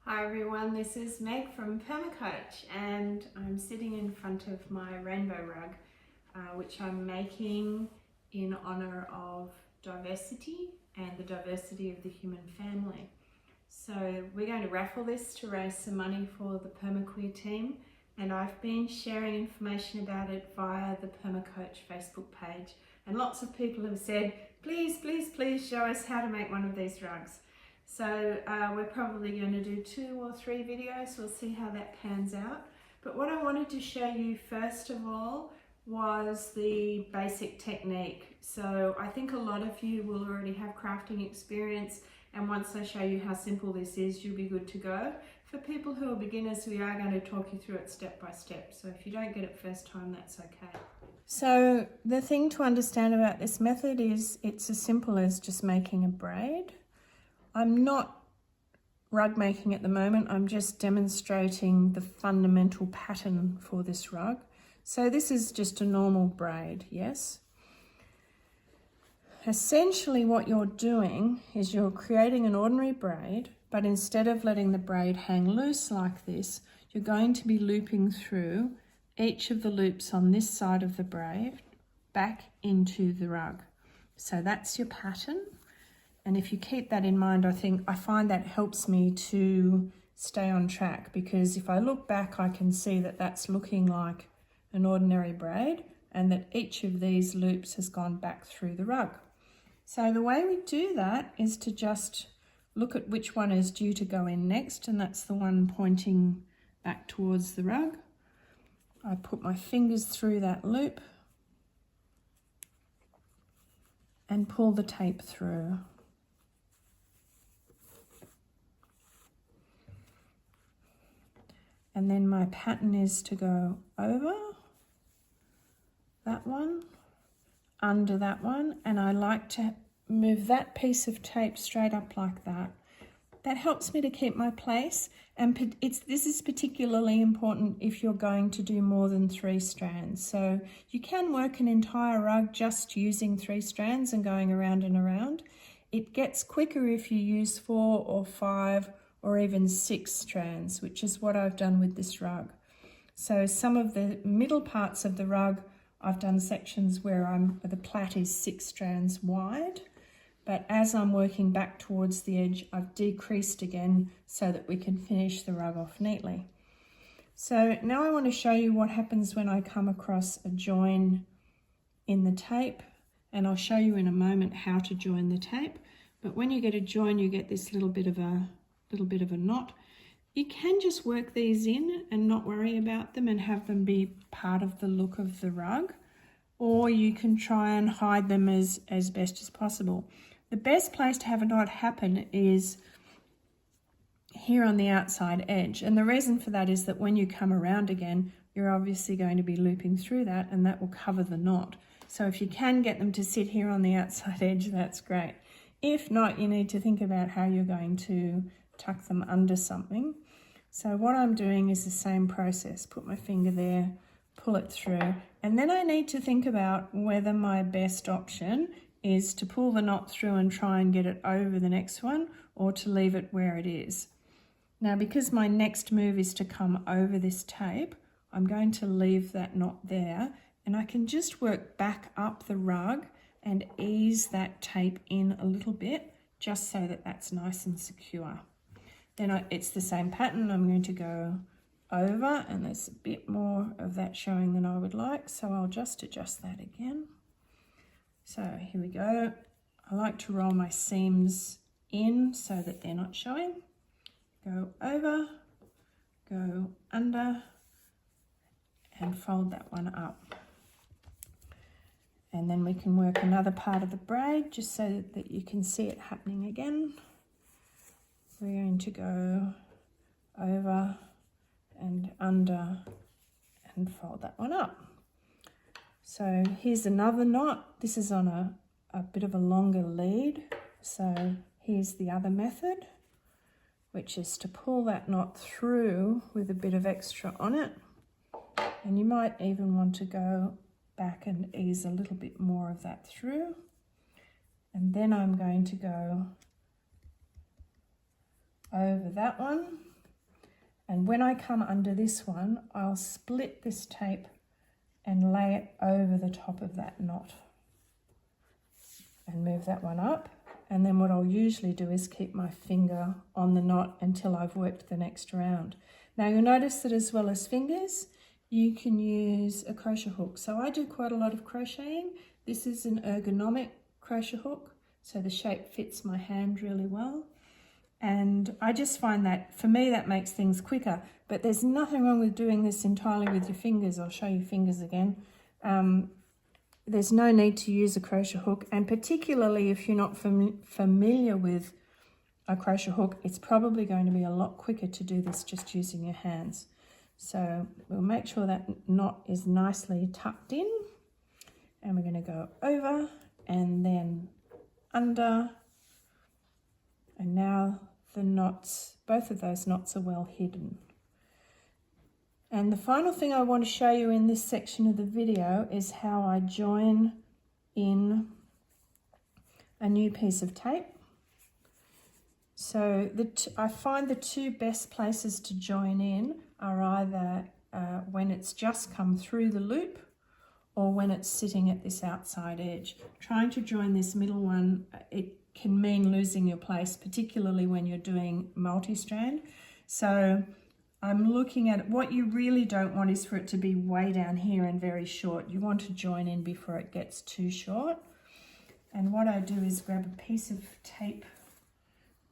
Hi everyone, this is Meg from Permacoach and I'm sitting in front of my rainbow rug which I'm making in honour of diversity and the diversity of the human family. So we're going to raffle this to raise some money for the Permaqueer team, and I've been sharing information about it via the Permacoach Facebook page, and lots of people have said, please show us how to make one of these rugs. So we're probably going to do 2 or 3 videos. We'll see how that pans out. But what I wanted to show you first of all was the basic technique. So I think a lot of you will already have crafting experience, and once I show you how simple this is, you'll be good to go. For people who are beginners, we are going to talk you through it step by step. So if you don't get it first time, that's okay. So the thing to understand about this method is it's as simple as just making a braid. I'm not rug making at the moment, I'm just demonstrating the fundamental pattern for this rug. So this is just a normal braid, yes? Essentially what you're doing is you're creating an ordinary braid, but instead of letting the braid hang loose like this, you're going to be looping through each of the loops on this side of the braid back into the rug. So that's your pattern. And if you keep that in mind, I find that helps me to stay on track, because if I look back, I can see that that's looking like an ordinary braid and that each of these loops has gone back through the rug. So the way we do that is to just look at which one is due to go in next, and that's the one pointing back towards the rug. I put my fingers through that loop and pull the tape through. And then my pattern is to go over that one, under that one, and I like to move that piece of tape straight up like that. That helps me to keep my place, and this is particularly important if you're going to do more than 3 strands. So you can work an entire rug just using 3 strands and going around and around. It gets quicker if you use 4 or 5 or even 6 strands, which is what I've done with this rug. So some of the middle parts of the rug, I've done sections where the plait is 6 strands wide, but as I'm working back towards the edge, I've decreased again so that we can finish the rug off neatly. So now I want to show you what happens when I come across a join in the tape, and I'll show you in a moment how to join the tape. But when you get a join, you get this little bit of a knot. You can just work these in and not worry about them and have them be part of the look of the rug, or you can try and hide them as best as possible. The best place to have a knot happen is here on the outside edge, and the reason for that is that when you come around again, you're obviously going to be looping through that, and that will cover the knot. So if you can get them to sit here on the outside edge, that's great. If not, you need to think about how you're going to tuck them under something. So what I'm doing is the same process. Put my finger there, pull it through, and then I need to think about whether my best option is to pull the knot through and try and get it over the next one, or to leave it where it is. Now, because my next move is to come over this tape, I'm going to leave that knot there, and I can just work back up the rug and ease that tape in a little bit, just so that that's nice and secure. Then it's the same pattern. I'm going to go over, and there's a bit more of that showing than I would like, so I'll just adjust that again. So here we go. I like to roll my seams in so that they're not showing. Go over, go under, and fold that one up. And then we can work another part of the braid just so that you can see it happening again. We're going to go over and under and fold that one up. So here's another knot. This is on a bit of a longer lead. So here's the other method, which is to pull that knot through with a bit of extra on it. And you might even want to go back and ease a little bit more of that through. And then I'm going to go over that one And when I come under this one, I'll split this tape and lay it over the top of that knot and move that one up. And then what I'll usually do is keep my finger on the knot until I've worked the next round. Now you'll notice that as well as fingers, you can use a crochet hook. So I do quite a lot of crocheting. This is an ergonomic crochet hook, so the shape fits my hand really well. And I just find that, for me, that makes things quicker. But there's nothing wrong with doing this entirely with your fingers. I'll show you fingers again. There's no need to use a crochet hook, and particularly if you're not familiar with a crochet hook, it's probably going to be a lot quicker to do this just using your hands. So we'll make sure that knot is nicely tucked in, and we're going to go over and then under, and now the knots, both of those knots are well hidden. And the final thing I want to show you in this section of the video is how I join in a new piece of tape. So I find the two best places to join in are either when it's just come through the loop or when it's sitting at this outside edge. Trying to join this middle one, it can mean losing your place, particularly when you're doing multi-strand. So I'm looking at what you really don't want is for it to be way down here and very short. You want to join in before it gets too short. And what I do is grab a piece of tape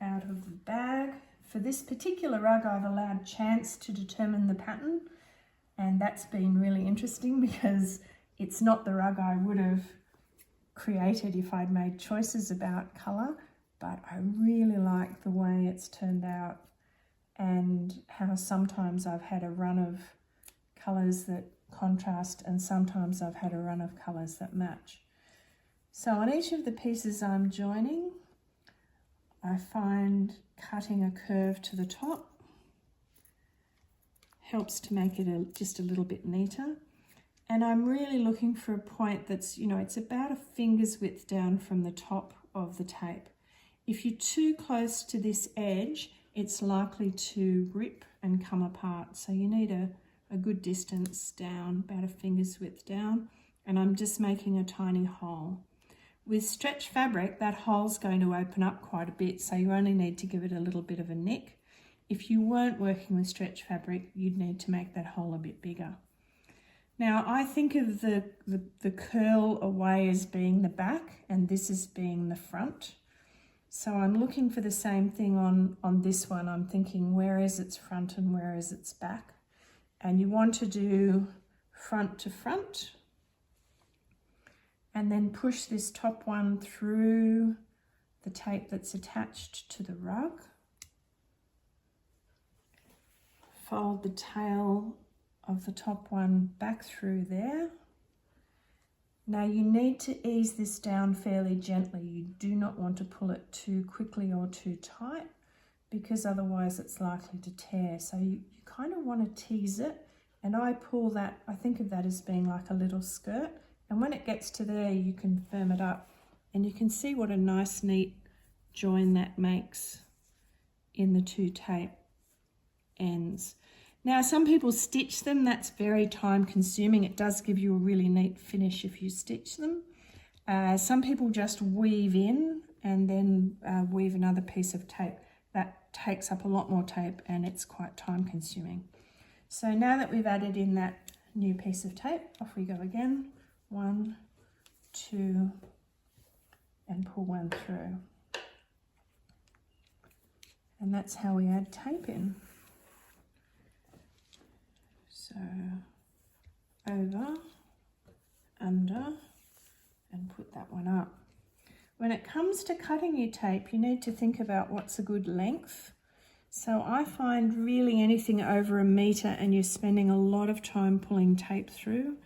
out of the bag. For this particular rug, I've allowed chance to determine the pattern, and that's been really interesting because it's not the rug I would have created if I'd made choices about colour, but I really like the way it's turned out, and how sometimes I've had a run of colours that contrast and sometimes I've had a run of colours that match. So on each of the pieces I'm joining, I find cutting a curve to the top helps to make it just a little bit neater. And I'm really looking for a point that's, it's about a finger's width down from the top of the tape. If you're too close to this edge, it's likely to rip and come apart. So you need a good distance down, about a finger's width down, and I'm just making a tiny hole. With stretch fabric, that hole's going to open up quite a bit, so you only need to give it a little bit of a nick. If you weren't working with stretch fabric, you'd need to make that hole a bit bigger. Now, I think of the curl away as being the back, and this as being the front. So I'm looking for the same thing on this one. I'm thinking, where is its front and where is its back? And you want to do front to front, and then push this top one through the tape that's attached to the rug. Fold the tail of the top one back through there. Now you need to ease this down fairly gently. You do not want to pull it too quickly or too tight, because otherwise it's likely to tear. So you kind of want to tease it, and I pull that, I think of that as being like a little skirt, and when it gets to there you can firm it up, and you can see what a nice neat join that makes in the two tape ends. Now, some people stitch them. That's very time consuming. It does give you a really neat finish if you stitch them. Some people just weave in and then weave another piece of tape. That takes up a lot more tape and it's quite time consuming. So now that we've added in that new piece of tape, off we go again. 1, 2, and pull one through. And that's how we add tape in. So over, under, and put that one up. When it comes to cutting your tape, you need to think about what's a good length. So I find really anything over 1 meter and you're spending a lot of time pulling tape through.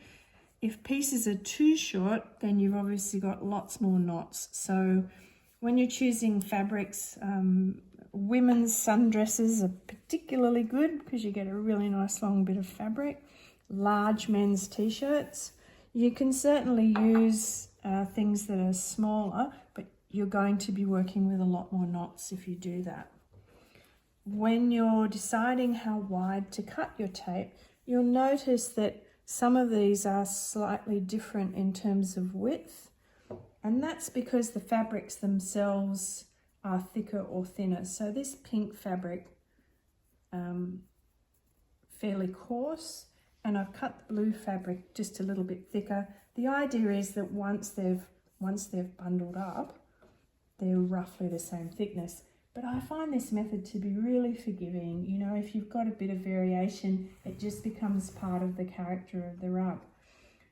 If pieces are too short, then you've obviously got lots more knots. So when you're choosing fabrics, women's sundresses are particularly good because you get a really nice long bit of fabric. Large men's t-shirts. You can certainly use things that are smaller, but you're going to be working with a lot more knots if you do that. when you're deciding how wide to cut your tape, you'll notice that some of these are slightly different in terms of width, and that's because the fabrics themselves are thicker or thinner. So this pink fabric, fairly coarse, and I've cut the blue fabric just a little bit thicker. The idea is that once they've bundled up, they're roughly the same thickness. But I find this method to be really forgiving. You know, if you've got a bit of variation, it just becomes part of the character of the rug.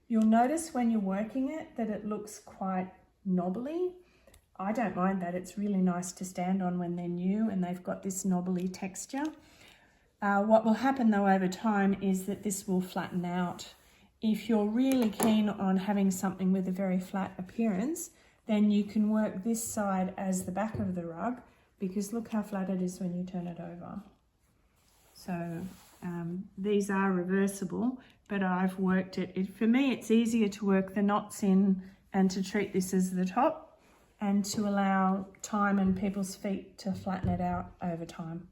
You'll notice when you're working it that it looks quite knobbly. I don't mind that. It's really nice to stand on when they're new and they've got this knobbly texture. What will happen though over time is that this will flatten out. If you're really keen on having something with a very flat appearance, then you can work this side as the back of the rug, because look how flat it is when you turn it over. So these are reversible, but I've worked it. For me, it's easier to work the knots in and to treat this as the top and to allow time and people's feet to flatten it out over time.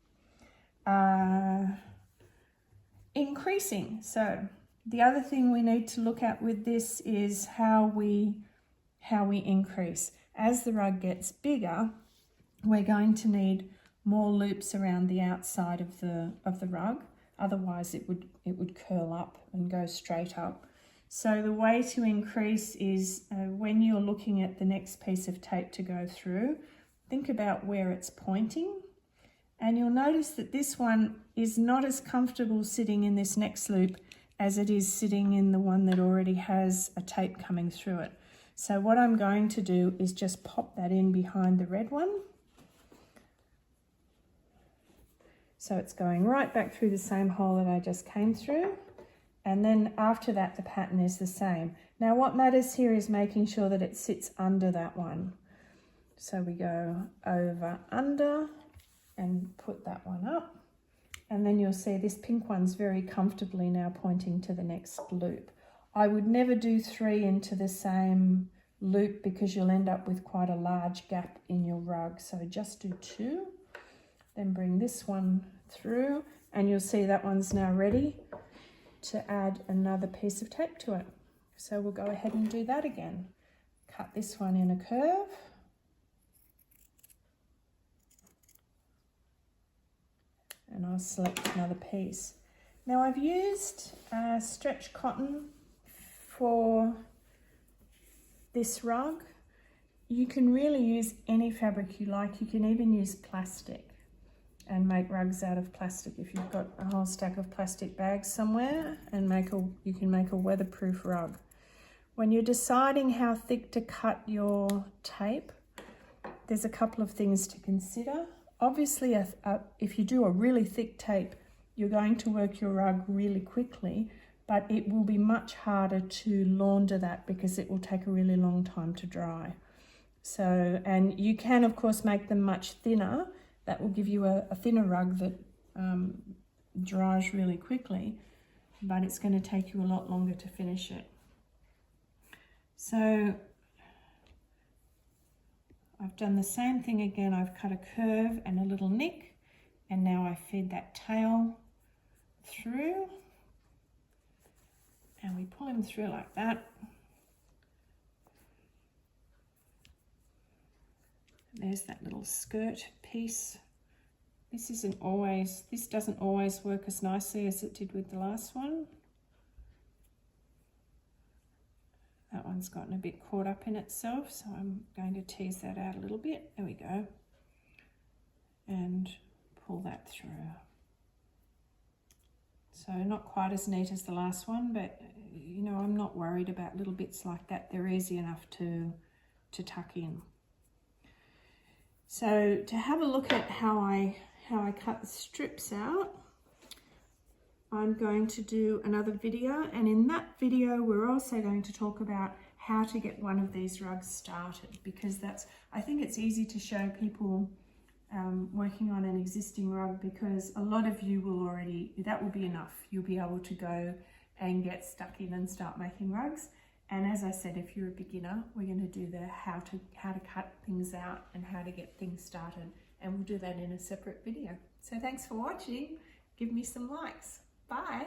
Increasing. So the other thing we need to look at with this is how we increase. As the rug gets bigger, we're going to need more loops around the outside of the rug. Otherwise it would curl up and go straight up. So the way to increase is when you're looking at the next piece of tape to go through, think about where it's pointing. And you'll notice that this one is not as comfortable sitting in this next loop as it is sitting in the one that already has a tape coming through it. So what I'm going to do is just pop that in behind the red one. So it's going right back through the same hole that I just came through. And then after that, the pattern is the same. Now what matters here is making sure that it sits under that one. So we go over, under, and put that one up. And then you'll see this pink one's very comfortably now pointing to the next loop. I would never do 3 into the same loop because you'll end up with quite a large gap in your rug. So just do 2, then bring this one through, and you'll see that one's now ready to add another piece of tape to it. So we'll go ahead and do that again. Cut this one in a curve. And I'll select another piece. Now I've used stretch cotton for this rug. You can really use any fabric you like. You can even use plastic and make rugs out of plastic. If you've got a whole stack of plastic bags somewhere, and you can make a weatherproof rug. When you're deciding how thick to cut your tape, there's a couple of things to consider. Obviously, if you do a really thick tape, you're going to work your rug really quickly, but it will be much harder to launder that because it will take a really long time to dry. So, and you can of course make them much thinner. That will give you a thinner rug that dries really quickly, but it's going to take you a lot longer to finish it. So I've done the same thing again. I've cut a curve and a little nick, and now I feed that tail through, and we pull him through like that. There's that little skirt piece. This doesn't always work as nicely as it did with the last one. That one's gotten a bit caught up in itself, so I'm going to tease that out a little bit. There we go. And pull that through. So not quite as neat as the last one, but you know, I'm not worried about little bits like that. They're easy enough to tuck in. So to have a look at how I cut the strips out, I'm going to do another video, and in that video we're also going to talk about how to get one of these rugs started, because I think it's easy to show people working on an existing rug, because a lot of you will already, that will be enough. You'll be able to go and get stuck in and start making rugs. And as I said, if you're a beginner, we're going to do the how to cut things out and how to get things started and we'll do that in a separate video. So thanks for watching. Give me some likes. Bye.